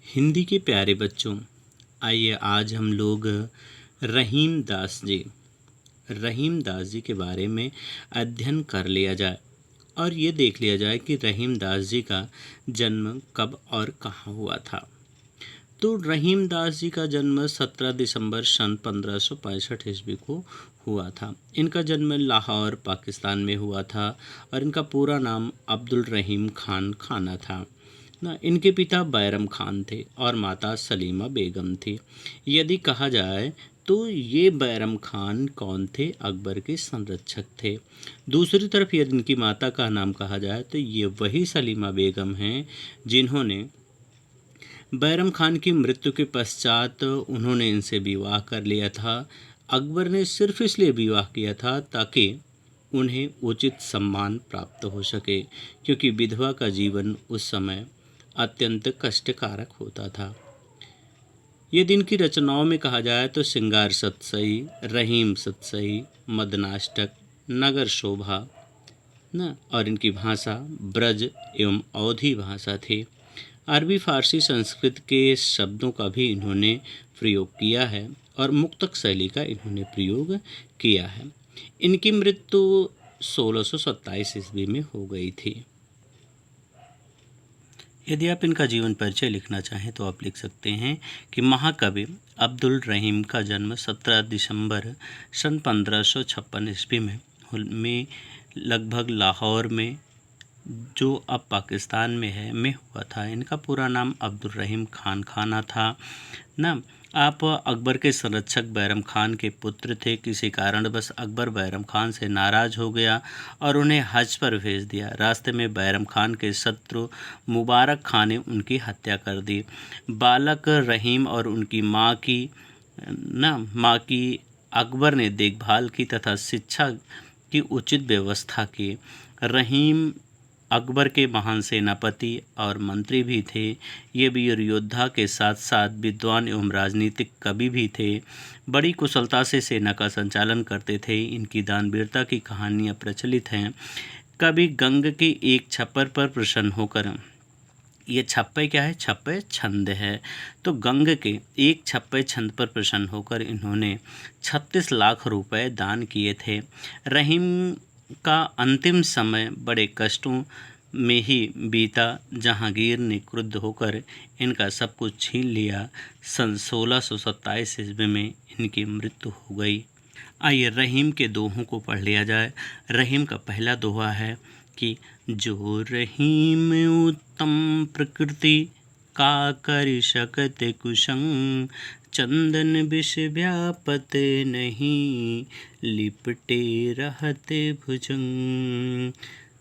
हिंदी के प्यारे बच्चों, आइए आज हम लोग रहीम दास जी के बारे में अध्ययन कर लिया जाए और ये देख लिया जाए कि रहीम दास जी का जन्म कब और कहाँ हुआ था। तो रहीम दास जी का जन्म 17 दिसंबर सन 1565 ईस्वी को हुआ था। इनका जन्म लाहौर पाकिस्तान में हुआ था और इनका पूरा नाम अब्दुल रहीम खान खाना था ना। इनके पिता बैरम खान थे और माता सलीमा बेगम थी। यदि कहा जाए तो ये बैरम खान कौन थे? अकबर के संरक्षक थे। दूसरी तरफ यदि इनकी माता का नाम कहा जाए तो ये वही सलीमा बेगम हैं जिन्होंने बैरम खान की मृत्यु के पश्चात उन्होंने इनसे विवाह कर लिया था। अकबर ने सिर्फ इसलिए विवाह किया था ताकि उन्हें उचित सम्मान प्राप्त हो सके, क्योंकि विधवा का जीवन उस समय अत्यंत कष्टकारक होता था। यदि इनकी रचनाओं में कहा जाए तो श्रृंगार सतसई, रहीम सतसई, मदनाष्टक, नगर शोभा न और इनकी भाषा ब्रज एवं अवधी भाषा थी। अरबी फारसी संस्कृत के शब्दों का भी इन्होंने प्रयोग किया है और मुक्तक शैली का इन्होंने प्रयोग किया है। इनकी मृत्यु 1627 ईस्वी में हो गई थी। यदि आप इनका जीवन परिचय लिखना चाहें तो आप लिख सकते हैं कि महाकवि अब्दुल रहीम का जन्म 17 दिसंबर सन 1556 ईस्वी में लगभग लाहौर में, जो अब पाकिस्तान में हुआ था। इनका पूरा नाम अब्दुल रहीम खान खाना था ना। आप अकबर के संरक्षक बैरम खान के पुत्र थे। किसी कारणवश अकबर बैरम खान से नाराज हो गया और उन्हें हज पर भेज दिया। रास्ते में बैरम खान के शत्रु मुबारक खान ने उनकी हत्या कर दी। बालक रहीम और उनकी माँ की अकबर ने देखभाल की तथा शिक्षा की उचित व्यवस्था की। रहीम अकबर के महान सेनापति और मंत्री भी थे। ये वीर योद्धा के साथ साथ विद्वान एवं राजनीतिक कवि भी थे। बड़ी कुशलता से सेना का संचालन करते थे। इनकी दानवीरता की कहानियाँ प्रचलित हैं। कवि गंग के एक छप्पर पर प्रसन्न होकर, ये छप्पे क्या है? छप्पे छंद है। तो गंग के एक छप्पे छंद पर प्रसन्न होकर इन्होंने 36 लाख रुपए दान किए थे। रहीम का अंतिम समय बड़े कष्टों में ही बीता। जहांगीर ने क्रुद्ध होकर इनका सब कुछ छीन लिया। सन 1627 ईस्वी में इनकी मृत्यु हो गई। आइए रहीम के दोहों को पढ़ लिया जाए। रहीम का पहला दोहा है कि जो रहीम उत्तम प्रकृति का कर शकत कुशंग, चंदन विष व्यापत नहीं लिपटे रहत भुजंग।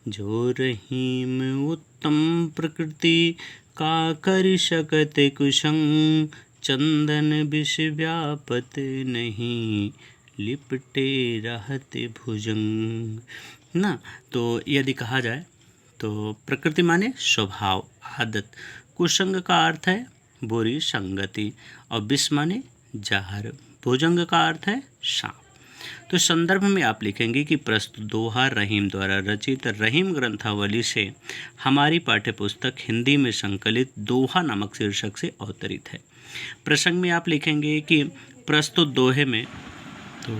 जो रहीम उत्तम प्रकृति का कर शकत कुशंग, चंदन विष व्यापत नहीं लिपटे रहत भुजंग ना। तो यदि कहा जाए तो प्रकृति माने स्वभाव, आदत। कुसंग का अर्थ है बुरी संगति और विष माने जहर। भुजंग का अर्थ है सांप। तो संदर्भ में आप लिखेंगे कि प्रस्तुत दोहा रहीम द्वारा रचित रहीम ग्रंथावली से हमारी पाठ्यपुस्तक हिंदी में संकलित दोहा नामक शीर्षक से अवतरित है। प्रसंग में आप लिखेंगे कि प्रस्तुत दोहे में, तो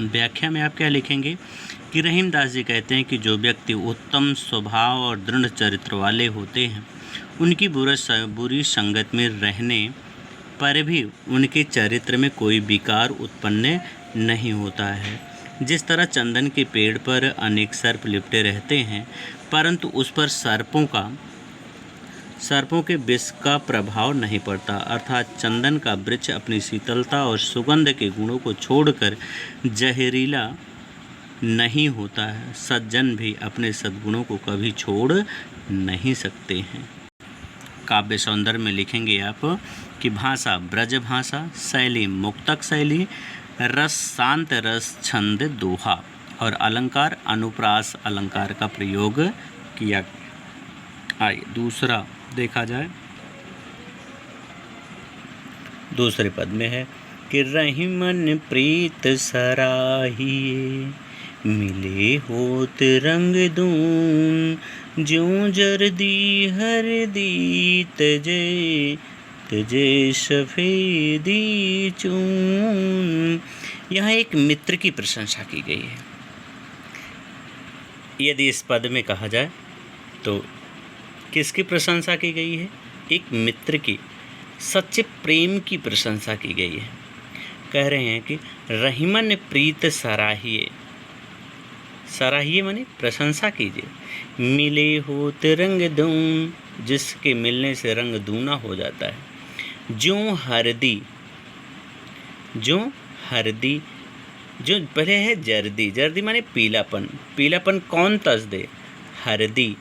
व्याख्या में आप क्या लिखेंगे कि रहीम दास जी कहते हैं कि जो व्यक्ति उत्तम स्वभाव और दृढ़ चरित्र वाले होते हैं, उनकी बुरी संगत में रहने पर भी उनके चरित्र में कोई विकार उत्पन्न नहीं होता है। जिस तरह चंदन के पेड़ पर अनेक सर्प लिपटे रहते हैं, परंतु उस पर सर्पों के विष का प्रभाव नहीं पड़ता, अर्थात चंदन का वृक्ष अपनी शीतलता और सुगंध के गुणों को छोड़कर जहरीला नहीं होता है। सज्जन भी अपने सद्गुणों को कभी छोड़ नहीं सकते हैं। काव्य सौंदर्य में लिखेंगे आप कि भाषा ब्रज भाषा, शैली मुक्तक शैली, रस शांत रस, छंद दोहा और अलंकार अनुप्रास अलंकार का प्रयोग किया। आइए दूसरा देखा जाए। दूसरे पद में है कि रहीमन प्रीत सराहिए, मिले होत रंग दून, ज्यों जरदी हरदी तजे, तजे सफेदी चून। यहाँ एक मित्र की प्रशंसा की गई है। यदि इस पद में कहा जाए तो किसकी प्रशंसा की गई है? एक मित्र की, सच्चे प्रेम की प्रशंसा की गई है। कह रहे हैं कि रहीमन प्रीत सराहिए, सराहिए माने प्रशंसा कीजिए। मिले होत रंग दून, जिसके मिलने से रंग दूना हो जाता है। ज्यों हरदी, जो हरदी, जो पहले है जर्दी, जर्दी माने पीलापन, पीलापन कौन तज दे? हरदी,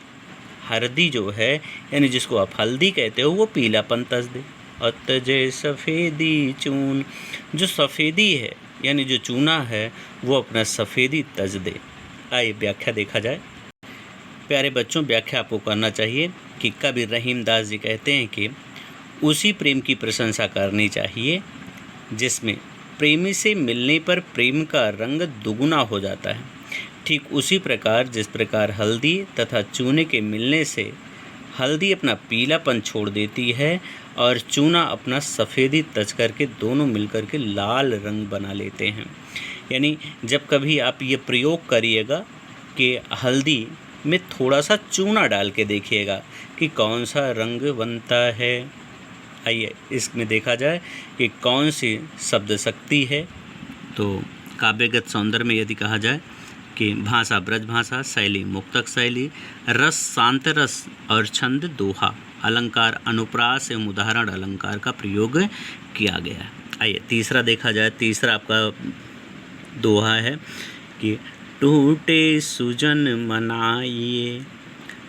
हरदी जो है यानी जिसको आप हल्दी कहते हो वो पीलापन तज दे। और तजे सफ़ेदी चून, जो सफ़ेदी है यानी जो चूना है वो अपना सफ़ेदी तज दे। आइए व्याख्या देखा जाए। प्यारे बच्चों, व्याख्या आपको करना चाहिए कि कबीर रहीमदास जी कहते हैं कि उसी प्रेम की प्रशंसा करनी चाहिए जिसमें प्रेमी से मिलने पर प्रेम का रंग दुगुना हो जाता है। ठीक उसी प्रकार जिस प्रकार हल्दी तथा चूने के मिलने से हल्दी अपना पीलापन छोड़ देती है और चूना अपना सफ़ेदी तज करके दोनों मिलकर के लाल रंग बना लेते हैं। यानी जब कभी आप ये प्रयोग करिएगा कि हल्दी में थोड़ा सा चूना डाल के देखिएगा कि कौन सा रंग बनता है। आइए इसमें देखा जाए कि कौन सी शब्द शक्ति है। तो काव्यगत सौंदर्य में यदि कहा जाए कि भाषा ब्रज भाषा, शैली मुक्तक शैली, रस शांत रस और छंद दोहा, अलंकार अनुप्रास एवं उदाहरण अलंकार का प्रयोग किया गया है। आइए तीसरा देखा जाए। तीसरा आपका दोहा है कि टूटे सुजन मनाइए,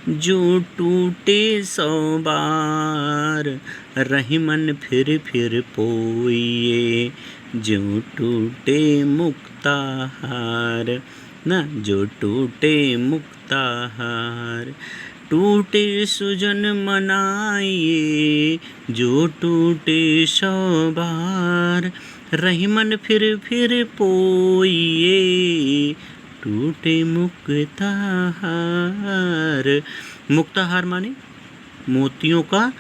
जो टूटे सौ बार, रहीमन फिर पोइए, जो टूटे मुक्ताहार। ना, जो टूटे मुक्ताहार। टूटे सुजन मनाइए, जो टूटे सौ बार, रहीमन फिर पोइए, टूटे मुक्ताहार। मुक्ताहार माने मोतियों का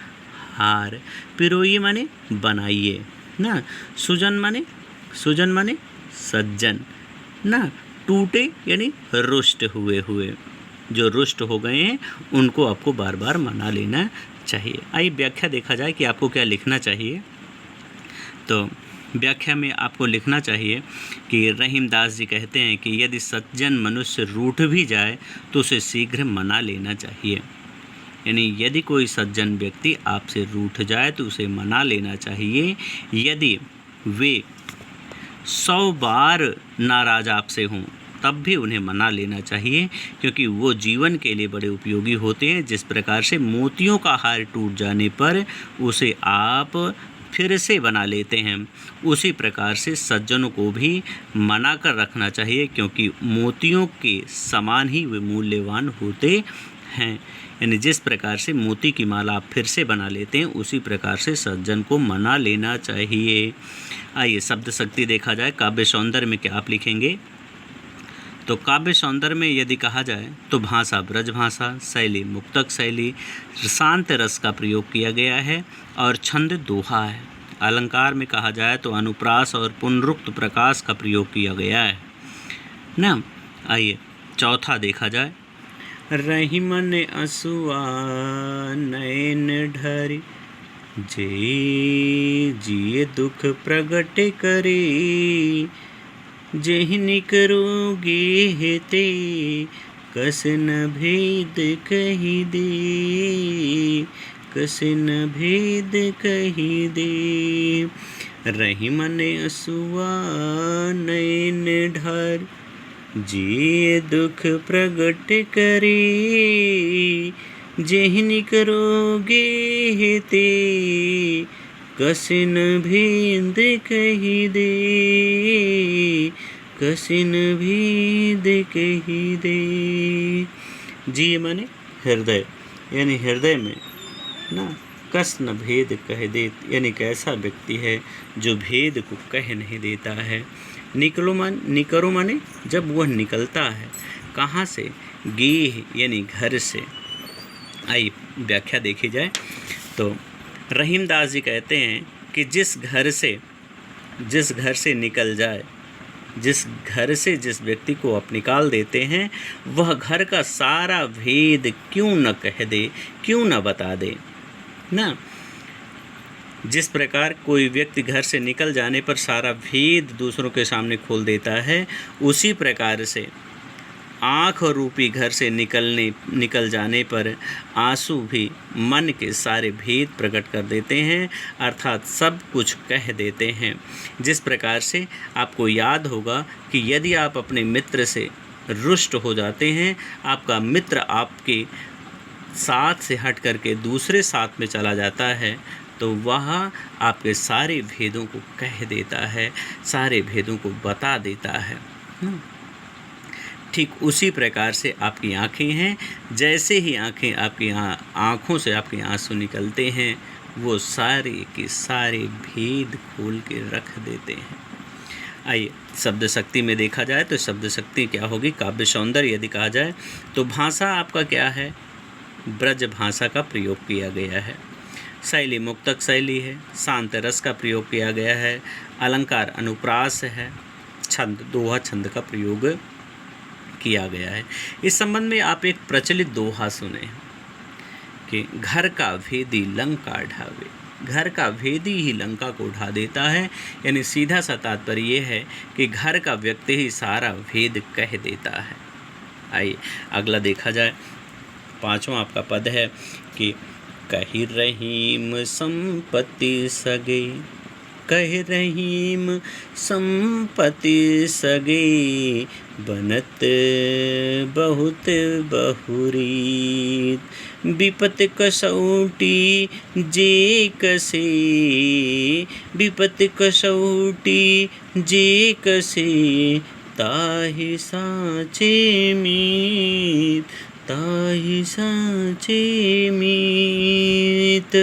हार, पिरोइए माने बनाइए ना, सुजन माने सज्जन ना, टूटे यानी रुष्ट हुए, जो रुष्ट हो गए हैं उनको आपको बार बार मना लेना चाहिए। आइए व्याख्या देखा जाए कि आपको क्या लिखना चाहिए। तो व्याख्या में आपको लिखना चाहिए कि रहीमदास जी कहते हैं कि यदि सज्जन मनुष्य रूठ भी जाए तो उसे शीघ्र मना लेना चाहिए। यानी यदि कोई सज्जन व्यक्ति आपसे रूठ जाए तो उसे मना लेना चाहिए। यदि वे 100 बार नाराज़ आपसे हों तब भी उन्हें मना लेना चाहिए, क्योंकि वो जीवन के लिए बड़े उपयोगी होते हैं। जिस प्रकार से मोतियों का हार टूट जाने पर उसे आप फिर से बना लेते हैं, उसी प्रकार से सज्जनों को भी मना कर रखना चाहिए, क्योंकि मोतियों के समान ही वे मूल्यवान होते हैं। यानी जिस प्रकार से मोती की माला आप फिर से बना लेते हैं उसी प्रकार से सज्जन को मना लेना चाहिए। आइए शब्द शक्ति देखा जाए। काव्य सौंदर्य में क्या आप लिखेंगे? तो काव्य सौंदर्य में यदि कहा जाए तो भाषा ब्रज भाषा, शैली मुक्तक शैली, शांत रस का प्रयोग किया गया है और छंद दोहा है। अलंकार में कहा जाए तो अनुप्रास और पुनरुक्त प्रकाश का प्रयोग किया गया है ना। आइए चौथा देखा जाए। रहीमन असुआ नयन ढरी, जे जिए दुख प्रगट करे, जेहिनी करोगे हेते, कस न भेद कही दे, कस न भेद कही दे। रहीमन असुआ नयन ढर, जे दुख प्रगट करे, जेहिनी करोगे हेते, कस न भेद कही दे, कस न भेद कही दे। जी माने हृदय, यानी हृदय में ना कस न भेद कह दे, यानी कैसा व्यक्ति है जो भेद को कह नहीं देता है। निकरो माने जब वह निकलता है, कहाँ से? गेह यानी घर से। आइए व्याख्या देखी जाए। तो रहीमदास जी कहते हैं कि जिस घर से निकल जाए, जिस घर से जिस व्यक्ति को आप निकाल देते हैं, वह घर का सारा भेद क्यों न कह दे, क्यों न बता दे ना। जिस प्रकार कोई व्यक्ति घर से निकल जाने पर सारा भेद दूसरों के सामने खोल देता है, उसी प्रकार से आँख रूपी घर से निकल जाने पर आंसू भी मन के सारे भेद प्रकट कर देते हैं, अर्थात सब कुछ कह देते हैं। जिस प्रकार से आपको याद होगा कि यदि आप अपने मित्र से रुष्ट हो जाते हैं, आपका मित्र आपके साथ से हट करके दूसरे साथ में चला जाता है, तो वह आपके सारे भेदों को कह देता है, सारे भेदों को बता देता है। ठीक उसी प्रकार से आपकी आँखें हैं, जैसे ही आपकी आँखों से आपके आंसू निकलते हैं, वो सारे के सारे भेद खोल के रख देते हैं। आइए शब्द शक्ति में देखा जाए तो शब्द शक्ति क्या होगी, काव्य सौंदर्य यदि कहा जाए तो भाषा आपका क्या है, ब्रज भाषा का प्रयोग किया गया है। शैली मुक्तक शैली है, शांत रस का प्रयोग किया गया है, अलंकार अनुप्रास है, छंद दोहा छंद का प्रयोग किया गया है। इस संबंध में आप एक प्रचलित दोहा सुने कि घर का भेदी लंका ढावे, घर का भेदी ही लंका को ढा देता है। यानी सीधा सा तात्पर्य ये है कि घर का व्यक्ति ही सारा भेद कह देता है। आइए अगला देखा जाए, पांचवा आपका पद है कि कही रहीम संपत्ति सगे, कह रहीम संपत्ति सगे, बनत बहुत बहुरीत, विपत कसौटी जे कसे, विपत कसौटी जे कसे, ताहि साचे मीत, ताहि साचे मीत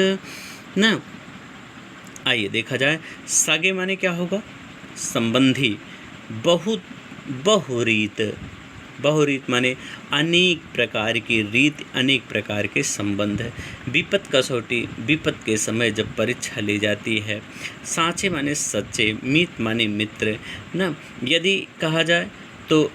ना। आइए देखा जाए, सगे माने क्या होगा, संबंधी, बहुत बहुरीत, बहुरीत माने अनेक प्रकार की रीत, अनेक प्रकार के संबंध। विपत कसौटी, विपत के समय जब परीक्षा ली जाती है। साचे माने सच्चे, मीत माने मित्र ना। यदि कहा जाए तो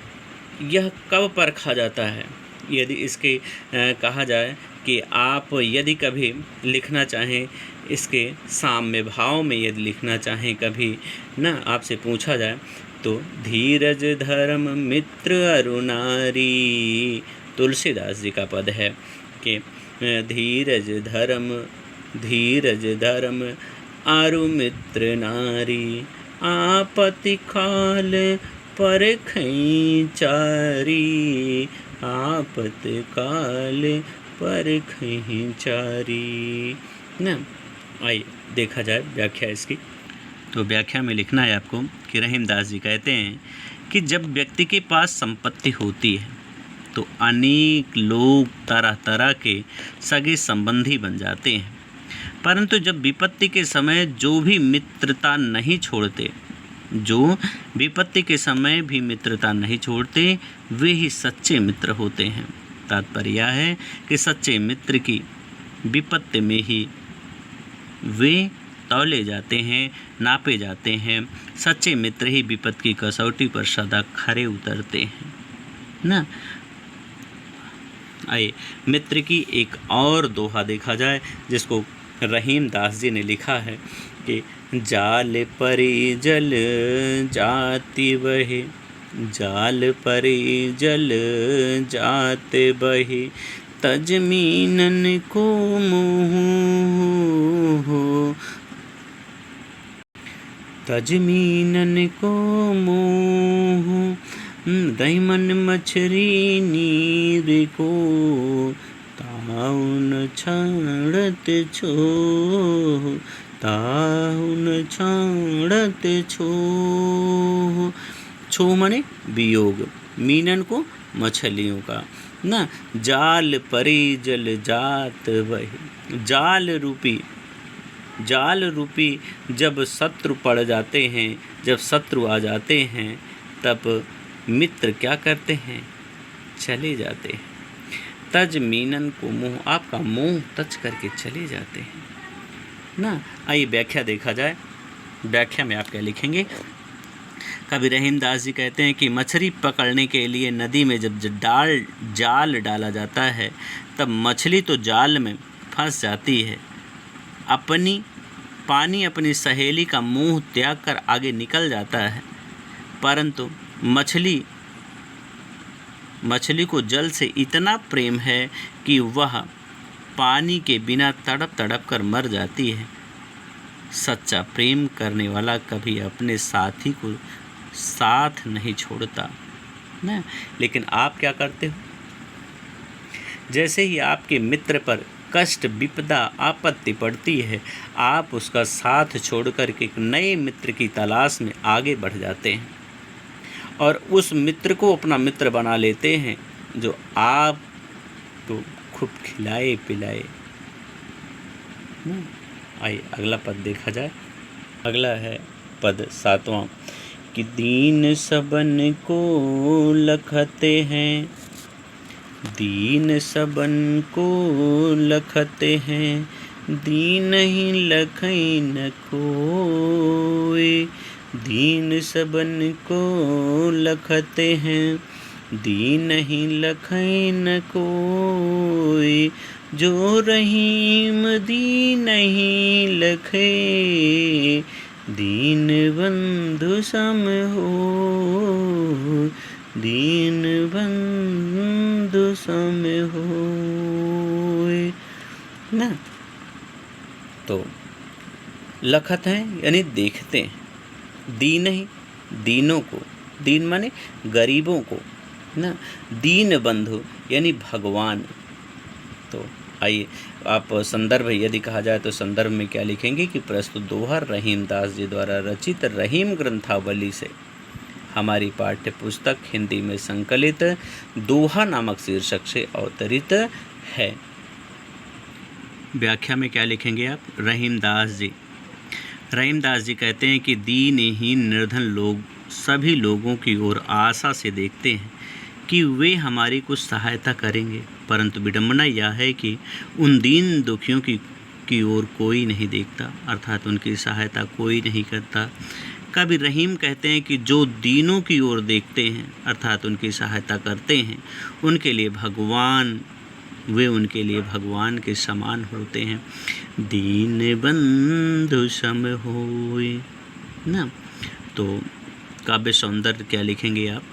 यह कब परखा जाता है, यदि इसके कहा जाए कि आप यदि कभी लिखना चाहें, इसके साम्य भाव में यदि लिखना चाहें कभी ना, आपसे पूछा जाए तो धीरज धर्म मित्र अरु नारी, तुलसीदास जी का पद है कि धीरज धर्म अरु मित्र नारी, आपत्ति काल परखई चारी, आपत्ति काल परखई चारी ना। आइए देखा जाए व्याख्या इसकी। तो व्याख्या में लिखना है आपको कि रहीमदास जी कहते हैं कि जब व्यक्ति के पास संपत्ति होती है तो अनेक लोग तरह तरह के सगे संबंधी बन जाते हैं, परंतु जब विपत्ति के समय जो विपत्ति के समय भी मित्रता नहीं छोड़ते, वे ही सच्चे मित्र होते हैं। तात्पर्य यह है कि सच्चे मित्र की विपत्ति में ही वे तौले जाते हैं, नापे जाते हैं। सच्चे मित्र ही विपत्ति की कसौटी पर सदा खरे उतरते हैं ना। आइए मित्र की एक और दोहा देखा जाए, जिसको रहीमदास जी ने लिखा है कि जाल परी जल जाति बहे, जाल परी जल जाते बहे, तज मीनन को मोह, तज मीनन को मोह, दैमन मछरी नीर को, ताउन छाड़त छो, ताउन छाड़त छो। छो माने वियोग, मीनन को मछलियों का ना। जाल परी जल जात बहे, जाल रूपी जब शत्रु पड़ जाते हैं, जब शत्रु आ जाते हैं, तब मित्र क्या करते हैं, चले जाते हैं। तज मीनन को मोह, आपका मोह तज करके चले जाते हैं ना। आइए व्याख्या देखा जाए। व्याख्या में आप क्या लिखेंगे? कवि रहीमदास जी कहते हैं कि मछली पकड़ने के लिए नदी में जब जाल डाला जाता है तब मछली तो जाल में फंस जाती है। पानी अपनी सहेली का मुंह त्याग कर आगे निकल जाता है, परंतु मछली को जल से इतना प्रेम है कि वह पानी के बिना तड़प तड़प कर मर जाती है। सच्चा प्रेम करने वाला कभी अपने साथी को साथ नहीं छोड़ता ना। लेकिन आप क्या करते हो? जैसे ही आपके मित्र पर कष्ट, विपदा, आपत्ति पड़ती है, आप उसका साथ छोड़कर के एक नए मित्र की तलाश में आगे बढ़ जाते हैं और उस मित्र को अपना मित्र बना लेते हैं जो आप तो खूब खिलाए पिलाए। आइए अगला पद देखा जाए। अगला है पद 7वां कि दीन सबन को लखते हैं, दीन सबन को लखते हैं, दीन ही लखै न कोय। दीन सबन को लखते हैं, दीन ही लखै न कोय। जो रहीम दीन ही लखे, दीन बंधु सम हो, दीन बंधु सम हो ना। तो लखत हैं यानी देखते हैं, दीन ही दीनों को, दीन माने गरीबों को ना, दीन बंधु यानी भगवान। तो आइए आप संदर्भ यदि कहा जाए तो संदर्भ में क्या लिखेंगे कि प्रस्तुत दोहा रहीमदास जी द्वारा रचित रहीम ग्रंथावली से हमारी पाठ्य पुस्तक हिंदी में संकलित दोहा नामक शीर्षक से अवतरित है। व्याख्या में क्या लिखेंगे आप? रहीमदास जी कहते हैं कि दीनहीन निर्धन लोग सभी लोगों की ओर आशा से देखते हैं कि वे हमारी कुछ सहायता करेंगे, परंतु विडंबना यह है कि उन दीन दुखियों की ओर कोई नहीं देखता, अर्थात उनकी सहायता कोई नहीं करता। कवि रहीम कहते हैं कि जो दीनों की ओर देखते हैं अर्थात उनकी सहायता करते हैं, उनके लिए भगवान के समान होते हैं। दीन बंधु सम होय ना। तो काव्य सौंदर्य क्या लिखेंगे आप?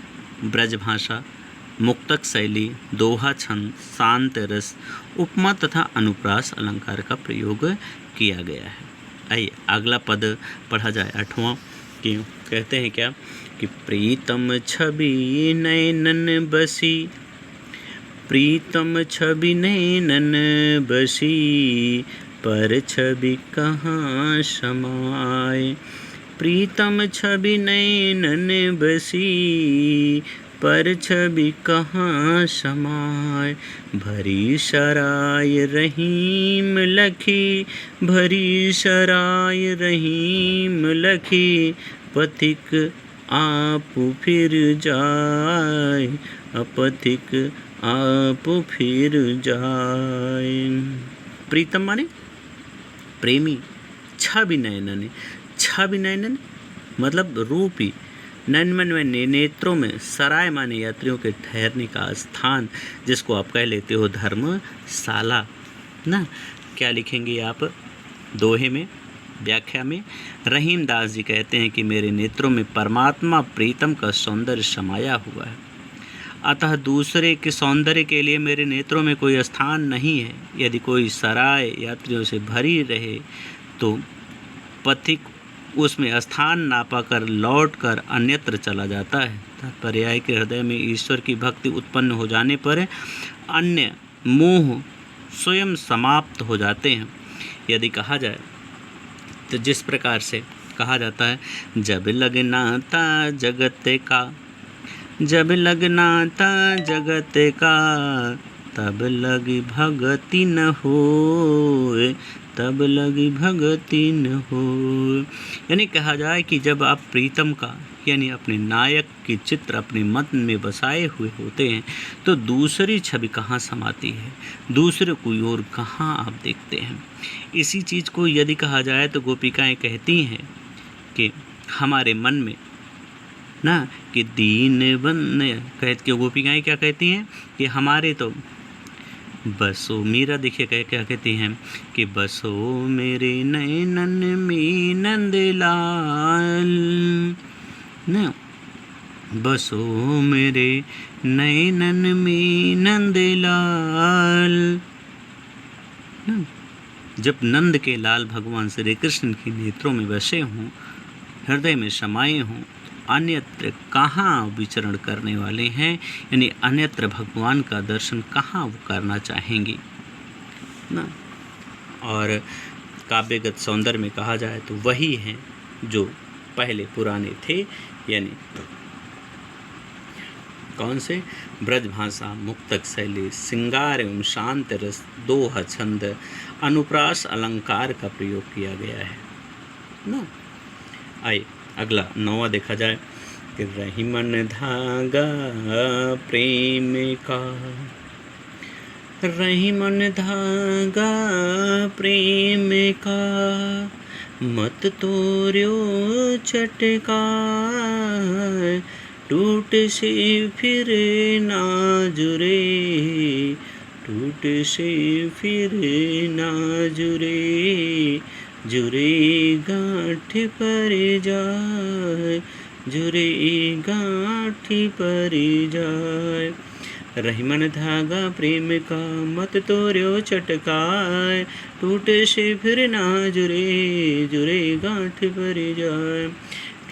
ब्रज भाषा, मुक्तक शैली, दोहा छंद, शांत रस, उपमा तथा अनुप्रास अलंकार का प्रयोग किया गया है। आइए अगला पद पढ़ा जाए 8वां कि कहते हैं क्या कि प्रीतम छवि नैनन बसी, प्रीतम छवि नैनन बसी, पर छवि कहाँ समाए। प्रीतम छवि नैनन बसी, पर छवि कहाँ समाए। भरी सराय रहीम लखी, भरी सराय रहीम लखी, पथिक आप फिर जाए, अपथिक आप फिर जाए। प्रीतम माने प्रेमी, छवि नयनन मतलब रूपी, नैनमन में नेत्रों में, सराय माने यात्रियों के ठहरने का स्थान, जिसको आप कह लेते हो धर्मशाला ना। क्या लिखेंगे आप दोहे में? व्याख्या में रहीमदास जी कहते हैं कि मेरे नेत्रों में परमात्मा प्रीतम का सौंदर्य समाया हुआ है, अतः दूसरे के सौंदर्य के लिए मेरे नेत्रों में कोई स्थान नहीं है। यदि कोई सराय यात्रियों से भरी रहे तो पथिक उसमें स्थान ना पाकर लौट कर अन्यत्र चला जाता है। तात्पर्य के हृदय में ईश्वर की भक्ति उत्पन्न हो जाने पर अन्य मोह स्वयं समाप्त हो जाते हैं। यदि कहा जाए तो जिस प्रकार से कहा जाता है, जब लगना था जगत का, जब लगना था जगत का, तब लग भगति न होए, तब लगी भगति न हो। यानी कहा जाए कि जब आप प्रीतम का यानी अपने नायक के चित्र अपने मन में बसाए हुए होते हैं तो दूसरी छवि कहाँ समाती है, दूसरे कोई और कहाँ आप देखते हैं। इसी चीज़ को यदि कहा जाए तो गोपिकाएं कहती हैं कि हमारे मन में ना कि दीन बन कहती कि गोपिकाएं क्या कहती हैं कि हमारे तो बसो मीरा देखिए क्या कहती हैं कि बसो मेरे नैनन में नंदलाल ना, बसो मेरे नैनन में नंदलाल ना। जब नंद के लाल भगवान श्री कृष्ण के नेत्रों में बसे हों, हृदय में समाये हों, अन्यत्र कहाँ विचरण करने वाले हैं, यानी अन्यत्र भगवान का दर्शन कहाँ वो करना चाहेंगे ना। और काव्यगत सौंदर्य में कहा जाए तो वही हैं जो पहले पुराने थे, यानी कौन से ब्रजभाषा, मुक्तक शैली, श्रृंगार एवं शांत रस, दोहा छंद, अनुप्रास अलंकार का प्रयोग किया गया है ना। आइए अगला 9वां देखा जाए कि रही मन धागा प्रेम का, रही मन धागा प्रेम का, मत तोड़ो चटका, टूट से फिर ना जुरे, टूट से फिर ना जुरे, जुरे गांठ पर जाए, जुरे गांठ पर जाए। रही मन धागा प्रेम का, मत तोड़ो चटकाए, टूट से फिर ना जुरे, जुरे गांठ पर जाए।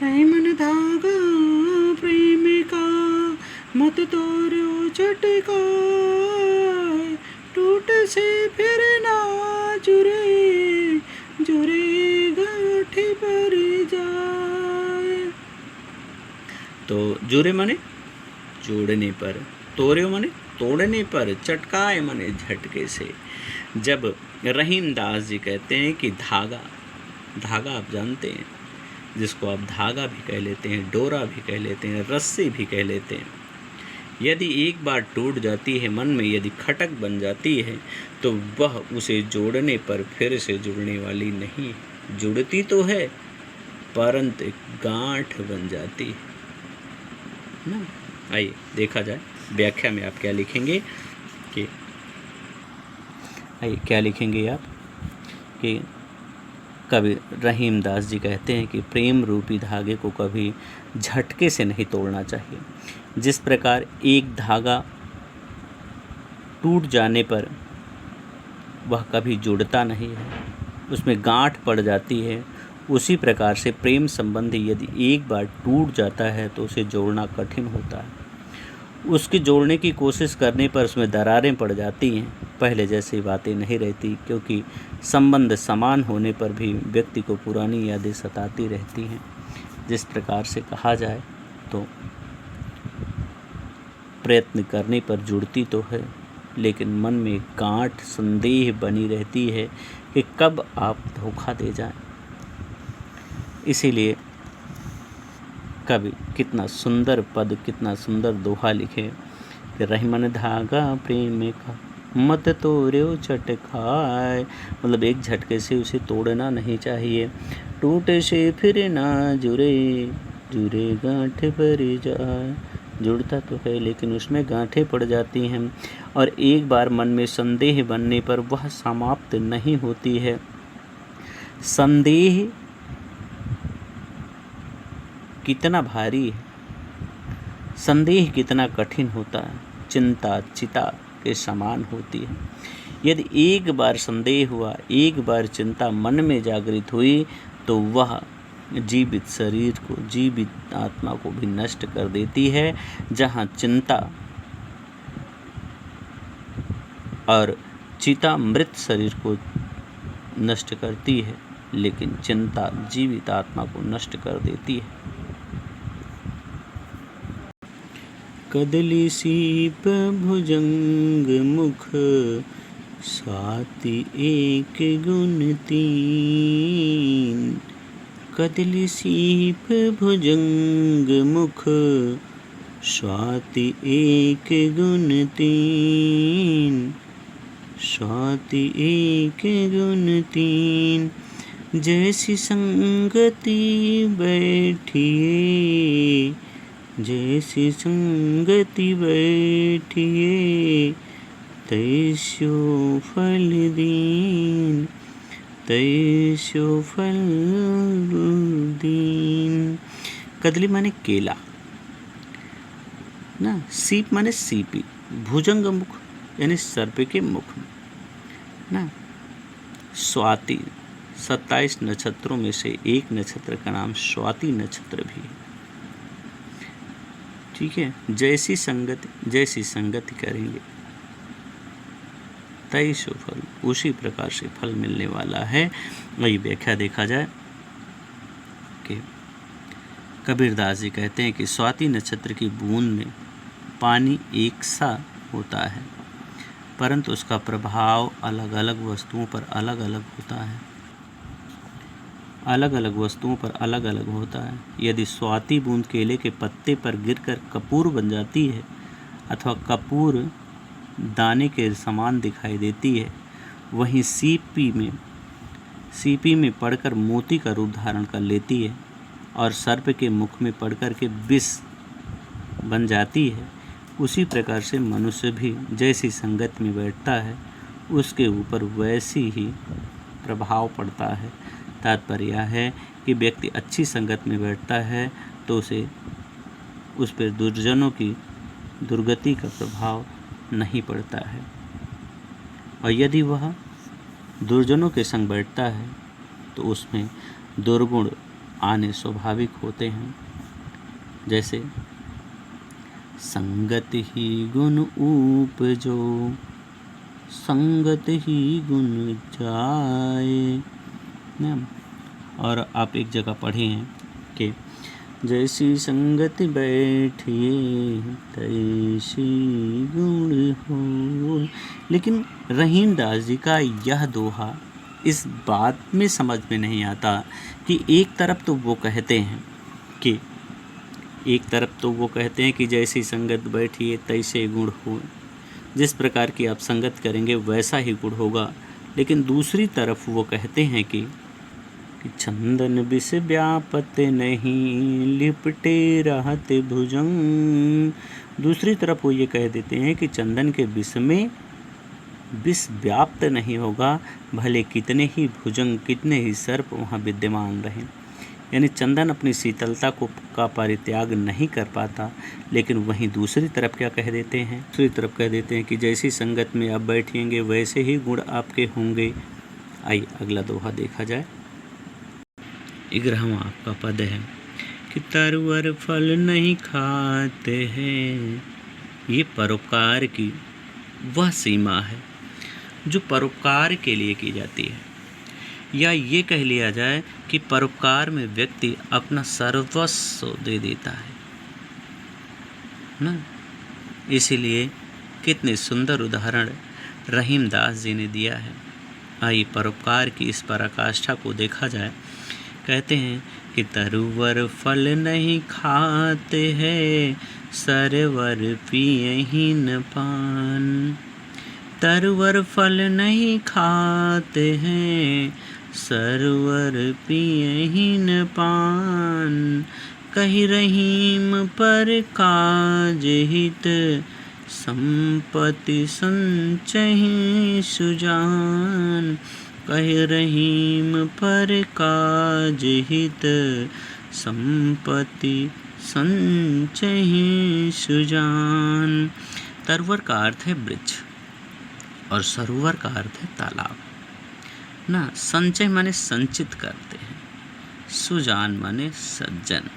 रही मन धागा प्रेम का, मत तोड़ो चटकाए, टूट से फिर ना जुरे, जुरे गांठ पर जाए। तो जुरे माने जोड़ने पर, तोड़े माने तोड़ने पर, चटकाए माने झटके से। जब रहीम दास जी कहते हैं कि धागा, धागा आप जानते हैं जिसको आप धागा भी कह लेते हैं, डोरा भी कह लेते हैं, रस्सी भी कह लेते हैं, यदि एक बार टूट जाती है, मन में यदि खटक बन जाती है तो वह उसे जोड़ने पर फिर से जुड़ने वाली नहीं, जुड़ती तो है परंतु गांठ बन जाती है ना। आइए देखा जाए व्याख्या में आप क्या लिखेंगे कि, आइए क्या लिखेंगे आप कि कवि रहीम दास जी कहते हैं कि प्रेम रूपी धागे को कभी झटके से नहीं तोड़ना चाहिए। जिस प्रकार एक धागा टूट जाने पर वह कभी जुड़ता नहीं है, उसमें गांठ पड़ जाती है, उसी प्रकार से प्रेम संबंधी यदि एक बार टूट जाता है तो उसे जोड़ना कठिन होता है। उसके जोड़ने की कोशिश करने पर उसमें दरारें पड़ जाती हैं, पहले जैसी बातें नहीं रहती, क्योंकि संबंध समान होने पर भी व्यक्ति को पुरानी यादें सताती रहती हैं। जिस प्रकार से कहा जाए तो प्रयत्न करने पर जुड़ती तो है, लेकिन मन में गांठ संदेह बनी रहती है कि कब आप धोखा दे जाएं। इसीलिए कवि कितना सुंदर पद, कितना सुंदर दोहा लिखे कि रही मन धागा प्रेम का, मत तोड़ो चटकाए, मतलब एक झटके से उसे तोड़ना नहीं चाहिए, टूटे से फिर ना जुड़े, जुड़े गांठ पर जाए। जुड़ता तो है लेकिन उसमें गांठें पड़ जाती हैं, और एक बार मन में संदेह बनने पर वह समाप्त नहीं होती है। संदेह कितना भारी है, संदेह कितना कठिन होता है, चिंता चिता के समान होती है। यदि एक बार संदेह हुआ, एक बार चिंता मन में जागृत हुई तो वह जीवित शरीर को, जीवित आत्मा को भी नष्ट कर देती है। जहाँ चिंता और चिता मृत शरीर को नष्ट करती है, लेकिन चिंता जीवित आत्मा को नष्ट कर देती है। कदली सीप भुजंग मुख स्वाति एक गुण तीन, कदली सीप भुजंग मुख, स्वाति एक गुण तीन, स्वाति एक गुण तीन। जैसी संगति बैठिए, जैसी संगति बैठिए, तैस्यो फल दीन, तैस्यो फल दीन। कदली माने केला ना, सीप माने सीपी, भुजंग मुख यानी सर्प के मुख में ना। स्वाति 27 नक्षत्रों में से एक नक्षत्र का नाम स्वाति नक्षत्र भी है। ठीक है। जैसी संगति करेंगे तैसो फल, उसी प्रकार से फल मिलने वाला है। वही व्याख्या देखा जाए कि कबीरदास जी कहते हैं कि स्वाति नक्षत्र की बूंद में पानी एक सा होता है, परंतु उसका प्रभाव अलग अलग वस्तुओं पर अलग अलग होता है, अलग अलग वस्तुओं पर अलग अलग होता है। यदि स्वाति बूंद केले के पत्ते पर गिरकर कपूर बन जाती है अथवा कपूर दाने के समान दिखाई देती है, वहीं सीपी में पड़कर मोती का रूप धारण कर लेती है और सर्प के मुख में पड़कर के विष बन जाती है, उसी प्रकार से मनुष्य भी जैसी संगत में बैठता है उसके ऊपर वैसी ही प्रभाव पड़ता है। तात्पर्य यह है कि व्यक्ति अच्छी संगत में बैठता है तो उस पर दुर्जनों की दुर्गति का प्रभाव नहीं पड़ता है, और यदि वह दुर्जनों के संग बैठता है तो उसमें दुर्गुण आने स्वाभाविक होते हैं। जैसे संगत ही गुण उपजो, संगत ही गुण जाए। और आप एक जगह पढ़े हैं कि जैसी संगति बैठिए तैसी गुण हो। लेकिन रहीम दास जी का यह दोहा इस बात में समझ में नहीं आता कि एक तरफ तो वो कहते हैं कि जैसी संगत बैठिए तैसे गुण हो, जिस प्रकार की आप संगत करेंगे वैसा ही गुण होगा। लेकिन दूसरी तरफ वो कहते हैं कि चंदन विष व्यापत नहीं, लिपटे रहते भुजंग। दूसरी तरफ वो ये कह देते हैं कि चंदन के विष में विष व्याप्त नहीं होगा, भले कितने ही भुजंग, कितने ही सर्प वहाँ विद्यमान रहें। यानी चंदन अपनी शीतलता का परित्याग नहीं कर पाता। लेकिन वहीं दूसरी तरफ क्या कह देते हैं, दूसरी तरफ कह देते हैं कि जैसी संगत में आप बैठेंगे वैसे ही गुण आपके होंगे। आइए अगला दोहा देखा जाए। 11वां आपका पद है कि तरवर फल नहीं खाते हैं। ये परोपकार की वह सीमा है जो परोपकार के लिए की जाती है, या ये कह लिया जाए कि परोपकार में व्यक्ति अपना सर्वस्व दे देता है ना। इसीलिए कितने सुंदर उदाहरण रहीम दास जी ने दिया है। आइए परोपकार की इस पराकाष्ठा को देखा जाए। कहते हैं कि तरवर फल नहीं खाते हैं, सरवर पियहि न पान। तरवर फल नहीं खाते हैं, सरवर पियहि न पान। कहि रहीम पर काज हित, संपत्ति संचहि सुजान। कहि रहीम पर काज हित, संपत्ति संचहि सुजान। तरवर का अर्थ है वृक्ष और सरोवर का अर्थ है तालाब ना। संचय माने संचित करते हैं, सुजान माने सज्जन।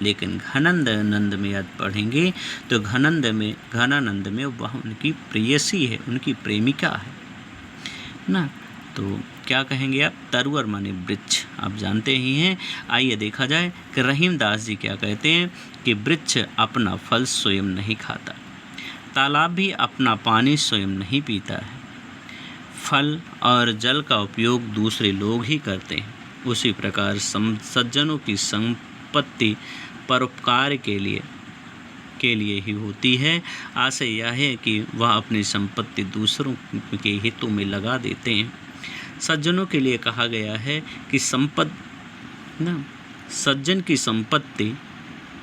लेकिन घनानंद में यदि पढ़ेंगे तो घनानंद में वह उनकी प्रेयसी है, उनकी प्रेमिका है ना। तो क्या कहेंगे आप, तरवर माने वृक्ष, आप जानते ही हैं। आइए देखा जाए कि रहीम दास जी क्या कहते हैं कि वृक्ष अपना फल स्वयं नहीं खाता, तालाब भी अपना पानी स्वयं नहीं पीता है, फल और जल का उपयोग दूसरे लोग ही करते हैं, उसी प्रकार सज्जनों की संपत्ति परोपकार के लिए ही होती है। आशय यह है कि वह अपनी संपत्ति दूसरों के हितों में लगा देते हैं। सज्जनों के लिए कहा गया है कि सज्जन की संपत्ति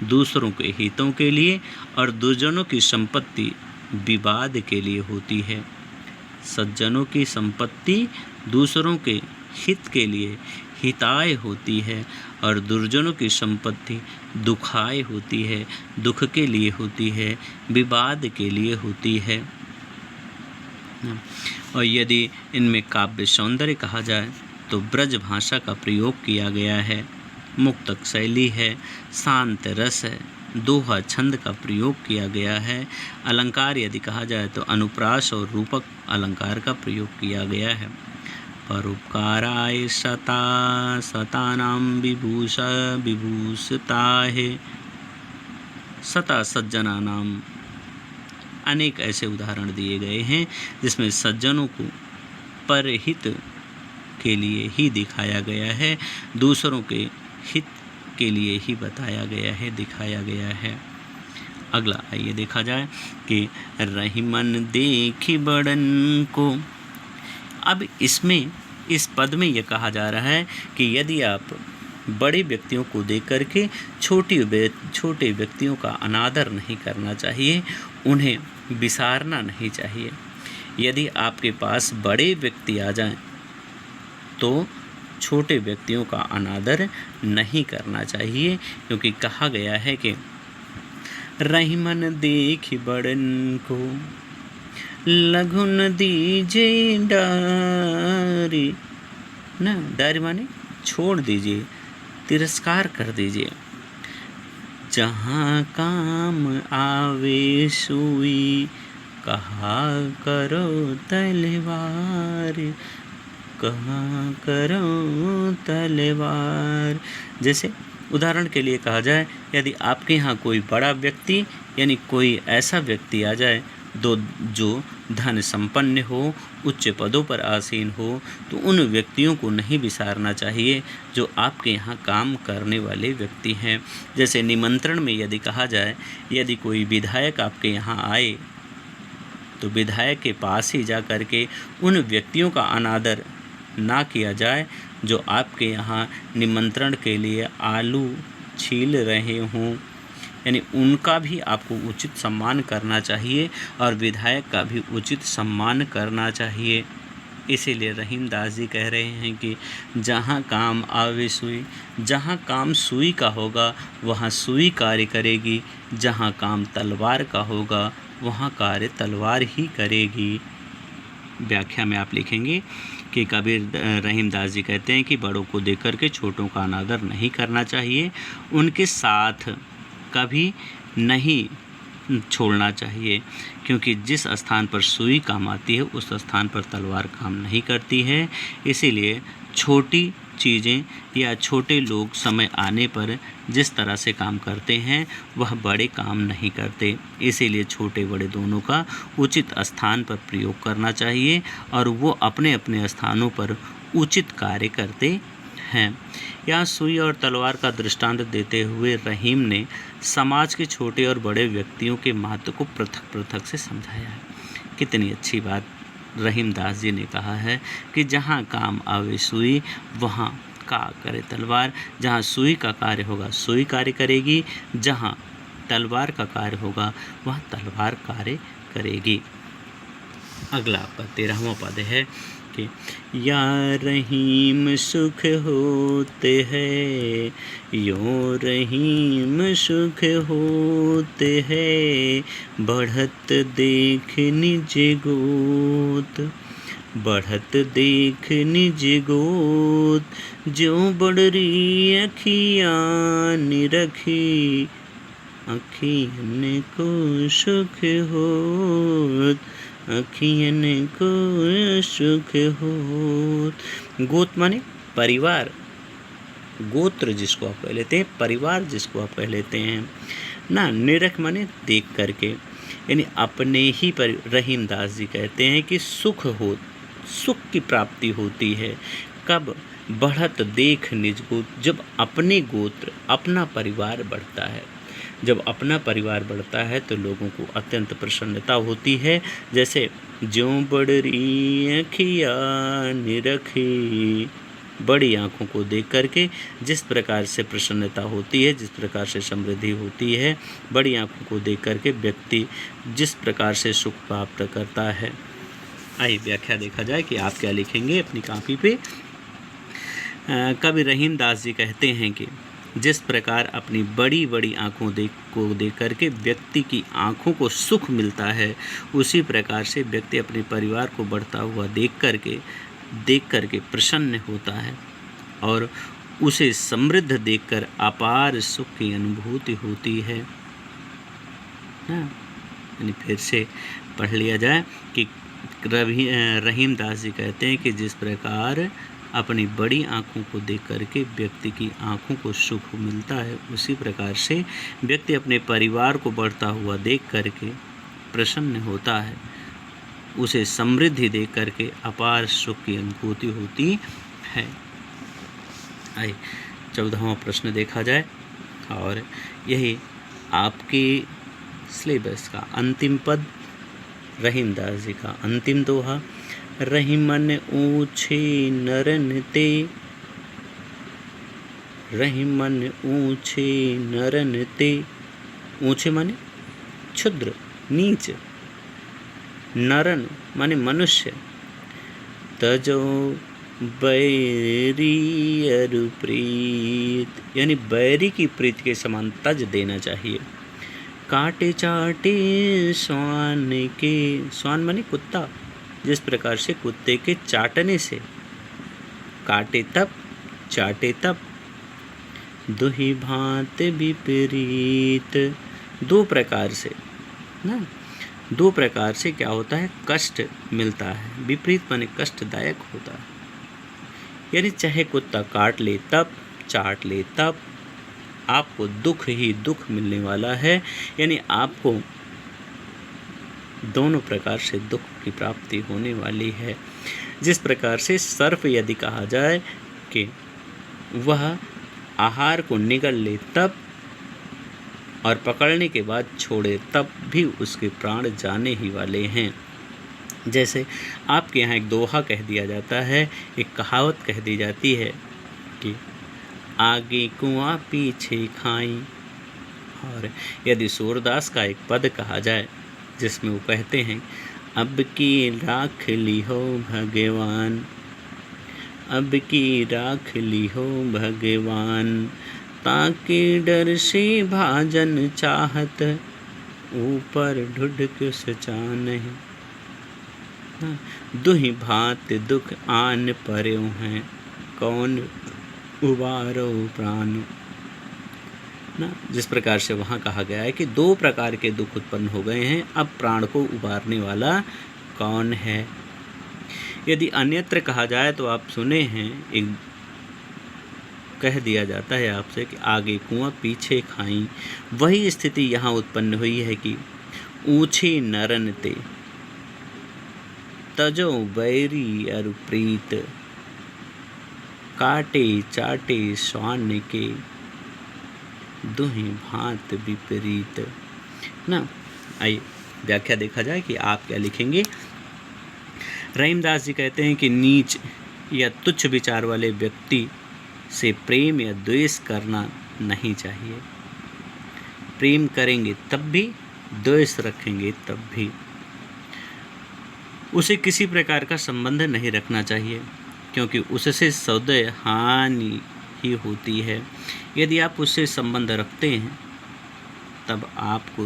दूसरों के हितों के लिए और दुर्जनों की संपत्ति विवाद के लिए होती है। सज्जनों की संपत्ति दूसरों के हित के लिए हिताय होती है और दुर्जनों की संपत्ति दुखाय होती है, दुख के लिए होती है, विवाद के लिए होती है। और यदि इनमें काव्य सौंदर्य कहा जाए तो ब्रज भाषा का प्रयोग किया गया है, मुक्तक शैली है, शांत रस है, दोहा छंद का प्रयोग किया गया है। अलंकार यदि कहा जाए तो अनुप्रास और रूपक अलंकार का प्रयोग किया गया है। परोपकाराय शतानां विभूषिताहे शता सज्जनानां, अनेक ऐसे उदाहरण दिए गए हैं जिसमें सज्जनों को परहित के लिए ही दिखाया गया है, दूसरों के हित के लिए ही बताया गया है, दिखाया गया है। अगला आइए देखा जाए कि रहीमन देखी बड़न को। अब इसमें इस पद में यह कहा जा रहा है कि यदि आप बड़े व्यक्तियों को देख करके छोटे व्यक्तियों का अनादर नहीं करना चाहिए, उन्हें विसारना नहीं चाहिए। यदि आपके पास बड़े व्यक्ति आ जाएं तो छोटे व्यक्तियों का अनादर नहीं करना चाहिए, क्योंकि कहा गया है कि रहीमन देखी बड़न को लघु न दीजिए डारी। ना, डारी माने छोड़ दीजिए, तिरस्कार कर दीजिए। जहाँ काम आवे सुई कहा करो तलवार, कहाँ करो तलवार। जैसे उदाहरण के लिए कहा जाए, यदि आपके यहाँ कोई बड़ा व्यक्ति यानी कोई ऐसा व्यक्ति आ जाए जो धन संपन्न हो, उच्च पदों पर आसीन हो, तो उन व्यक्तियों को नहीं विसारना चाहिए जो आपके यहाँ काम करने वाले व्यक्ति हैं। जैसे निमंत्रण में यदि कहा जाए, यदि कोई विधायक आपके यहाँ आए तो विधायक के पास ही जा कर के उन व्यक्तियों का अनादर ना किया जाए जो आपके यहाँ निमंत्रण के लिए आलू छील रहे हों, यानी उनका भी आपको उचित सम्मान करना चाहिए और विधायक का भी उचित सम्मान करना चाहिए। इसीलिए रहीमदास जी कह रहे हैं कि जहाँ काम आवे सुई, जहाँ काम सुई का होगा वहाँ सुई कार्य करेगी, जहाँ काम तलवार का होगा वहाँ कार्य तलवार ही करेगी। व्याख्या में आप लिखेंगे कि कबीर रहीमदास जी कहते हैं कि बड़ों को देख कर के छोटों का अनादर नहीं करना चाहिए, उनके साथ कभी नहीं छोड़ना चाहिए, क्योंकि जिस स्थान पर सुई काम आती है उस स्थान पर तलवार काम नहीं करती है। इसीलिए छोटी चीज़ें या छोटे लोग समय आने पर जिस तरह से काम करते हैं वह बड़े काम नहीं करते। इसीलिए छोटे बड़े दोनों का उचित स्थान पर प्रयोग करना चाहिए और वो अपने अपने स्थानों पर उचित कार्य करते हैं। यहाँ सुई और तलवार का दृष्टांत देते हुए रहीम ने समाज के छोटे और बड़े व्यक्तियों के महत्व को पृथक पृथक से समझाया है। कितनी अच्छी बात रहीमदास जी ने कहा है कि जहाँ काम आवे सुई वहाँ का करे तलवार। जहाँ सुई का कार्य होगा सुई कार्य करेगी, जहाँ तलवार का कार्य होगा वहाँ तलवार कार्य करेगी। अगला पद 13वां पद है कि या रहीम सुख होते हैं, यो रहीम सुख होते हैं, बढ़त देख निज गोत, बढ़त देख निज गोत, जो बड़री अखियाँ निरखी, अखियन को सुख होत, अखियन को सुख होत। गोत माने परिवार, गोत्र जिसको आप कह लेते हैं, परिवार जिसको आप कह लेते हैं ना। निरख माने देख करके, यानी अपने ही पर। रहीमदास जी कहते हैं कि सुख हो, सुख की प्राप्ति होती है। कब? बढ़त देख निज गोत्र, जब अपने गोत्र अपना परिवार बढ़ता है। जब अपना परिवार बढ़ता है तो लोगों को अत्यंत प्रसन्नता होती है। जैसे ज्यों बड़ी अखिया निरखी, बड़ी आँखों को देख करके जिस प्रकार से प्रसन्नता होती है, जिस प्रकार से समृद्धि होती है, बड़ी आँखों को देख करके व्यक्ति जिस प्रकार से सुख प्राप्त करता है। आइए व्याख्या देखा जाए कि आप क्या लिखेंगे अपनी कॉपी पे। कवि रहीम दास जी कहते हैं कि जिस प्रकार अपनी बड़ी बड़ी आँखों को देख करके व्यक्ति की आँखों को सुख मिलता है, उसी प्रकार से व्यक्ति अपने परिवार को बढ़ता हुआ देख करके प्रसन्न होता है और उसे समृद्ध देखकर अपार सुख की अनुभूति होती है। यानी फिर से पढ़ लिया जाए कि रहीम दास जी कहते हैं कि जिस प्रकार अपनी बड़ी आँखों को देख करके व्यक्ति की आँखों को सुख मिलता है, उसी प्रकार से व्यक्ति अपने परिवार को बढ़ता हुआ देख करके प्रसन्न होता है, उसे समृद्धि देख करके अपार सुख की अनुभूति होती है। आइए 14वां प्रश्न देखा जाए और यही आपके सिलेबस का अंतिम पद, रहीम दास जी का अंतिम दोहा। रहीमन ऊँचे नरन ते, रहीमन ऊँचे नरन ते, ऊँचे माने क्षुद्र नीच, नरन माने मनुष्य, तजो बैरी अरु प्रीत, यानी बैरी की प्रीत के समान तज देना चाहिए। काटे चाटे स्वान के, स्वान माने कुत्ता, जिस प्रकार से कुत्ते के चाटने से, काटे तब चाटे तब, दुहि भांत विपरीत, दो प्रकार से ना, दो प्रकार से क्या होता है, कष्ट मिलता है। विपरीत माने कष्टदायक होता है, यानी चाहे कुत्ता काट ले तब, चाट ले तब, आपको दुख ही दुख मिलने वाला है। यानी आपको दोनों प्रकार से दुख की प्राप्ति होने वाली है। जिस प्रकार से सर्प यदि कहा जाए कि वह आहार को निगल ले तब और पकड़ने के बाद छोड़े तब भी उसके प्राण जाने ही वाले हैं। जैसे आपके यहाँ एक दोहा कह दिया जाता है, एक कहावत कह दी जाती है कि आगे कुआं पीछे खाई। और यदि सूरदास का एक पद कहा जाए जिसमें वो कहते हैं, अब की राख ली हो भगवान, अब की राख ली हो भगवान, ताकि डर से भाजन चाहत, ऊपर ढुढक सचा नहीं। दुहि भांत दुख आन पर्यो हैं, कौन उबारो प्राण ना। जिस प्रकार से वहाँ कहा गया है कि दो प्रकार के दुख उत्पन्न हो गए हैं, अब प्राण को उबारने वाला कौन है। यदि अन्यत्र कहा जाए तो आप सुने हैं, एक कह दिया जाता है आपसे कि आगे कुआं पीछे खाई। वही स्थिति यहाँ उत्पन्न हुई है कि ऊँचे नरन ते, तजो बैरी अरु प्रीत, काटे चाटे स्वान के, दुहि भांत विपरीत ना। आइए व्याख्या देखा जाए कि आप क्या लिखेंगे। रहीमदास जी कहते हैं कि नीच या तुच्छ विचार वाले व्यक्ति से प्रेम या द्वेष करना नहीं चाहिए। प्रेम करेंगे तब भी, द्वेष रखेंगे तब भी, उसे किसी प्रकार का संबंध नहीं रखना चाहिए, क्योंकि उससे सदैव हानि ही होती है। यदि आप उससे संबंध रखते हैं तब आपको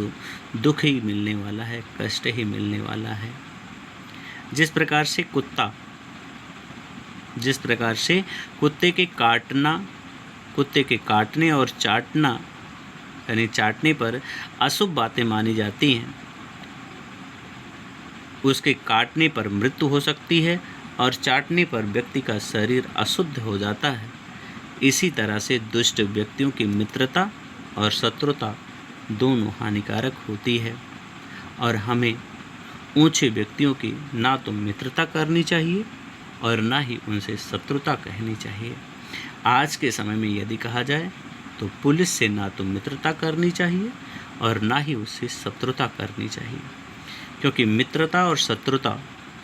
दुख ही मिलने वाला है, कष्ट ही मिलने वाला है। जिस प्रकार से कुत्ते के काटने और चाटना यानी चाटने पर अशुभ बातें मानी जाती हैं, उसके काटने पर मृत्यु हो सकती है और चाटने पर व्यक्ति का शरीर अशुद्ध हो जाता है। इसी तरह से दुष्ट व्यक्तियों की मित्रता और शत्रुता दोनों हानिकारक होती है और हमें ऊंचे व्यक्तियों की ना तो मित्रता करनी चाहिए और ना ही उनसे शत्रुता कहनी चाहिए। आज के समय में यदि कहा जाए तो पुलिस से ना तो मित्रता करनी चाहिए और ना ही उससे शत्रुता करनी चाहिए, क्योंकि मित्रता और शत्रुता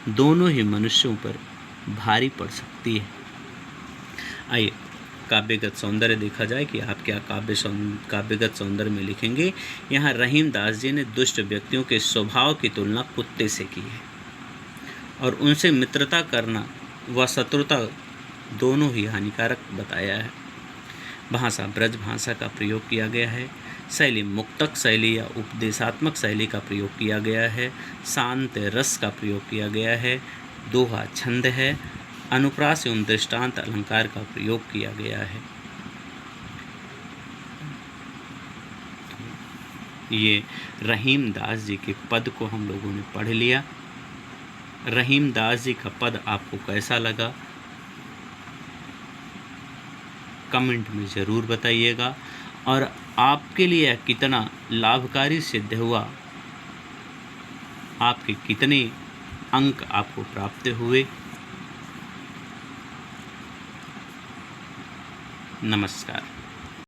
दोनों ही मनुष्यों पर भारी पड़ सकती है। आइए काव्यगत सौंदर्य देखा जाए कि आप क्या काव्यगत सौंदर्य में लिखेंगे। यहाँ रहीमदास जी ने दुष्ट व्यक्तियों के स्वभाव की तुलना कुत्ते से की है और उनसे मित्रता करना व शत्रुता दोनों ही हानिकारक बताया है। भाषा ब्रज भाषा का प्रयोग किया गया है। शैली मुक्तक शैली या उपदेशात्मक शैली का प्रयोग किया गया है। शांत रस का प्रयोग किया गया है। दोहा छंद है। अनुप्रास एवं दृष्टांत अलंकार का प्रयोग किया गया है। ये रहीमदास जी के पद को हम लोगों ने पढ़ लिया। रहीमदास जी का पद आपको कैसा लगा कमेंट में ज़रूर बताइएगा, और आपके लिए कितना लाभकारी सिद्ध हुआ, आपके कितने अंक आपको प्राप्त हुए। नमस्कार।